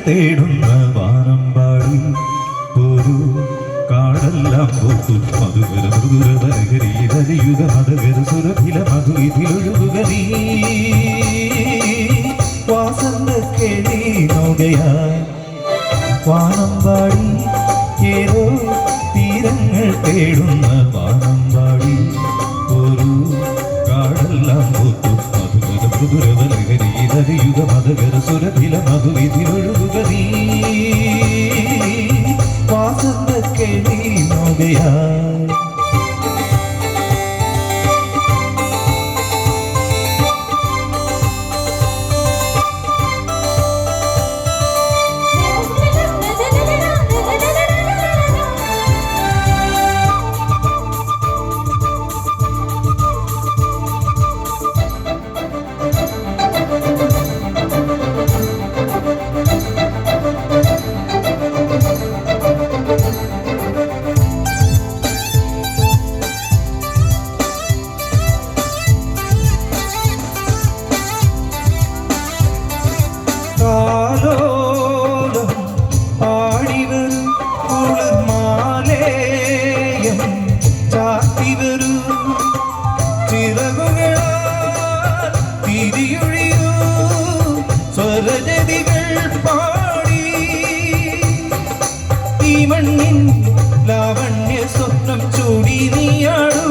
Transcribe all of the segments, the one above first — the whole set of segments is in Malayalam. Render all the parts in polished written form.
തേടുന്ന വാനമ്പാടി ഒരു കാടെല്ലാം പോത്തു മധുകര മൃദുരവരകരിയുക മധുകര സുരഭില മധുവിധിലൊഴുകുക നീ വാസന്ത കേളി നോകയായി വാനമ്പാടി ഏതോ തീരങ്ങൾ തേടുന്ന വാനമ്പാടി ഒരു കാടെല്ലാം പോത്തു മധുകര മൃദുരവരകരിയുക മധുകര സുരഭില മധുവിധിലൊഴുകുക നീ വാസന്ത കേളി നോകയായി ലാവണ്യ സ്വപ്നം ചൂടി നീയാടു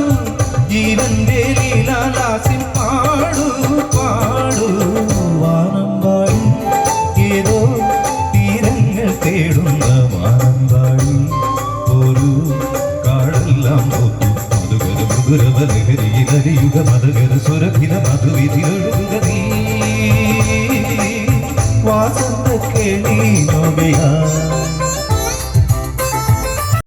ജീവന്റെ ലീലാലാസ്യം പാടു പാടു വാനമ്പാടി ഏതോ തീരങ്ങൾ തേടുന്ന വാനമ്പാടി ഒരു കാടെല്ലാം പോത്തു മധുകര മധുരവലഹരിയിലരിയുക മധുകര സുരഭില മധുവിധിലൊഴുകുക നീ വാസന്ത കേളി നോകയാ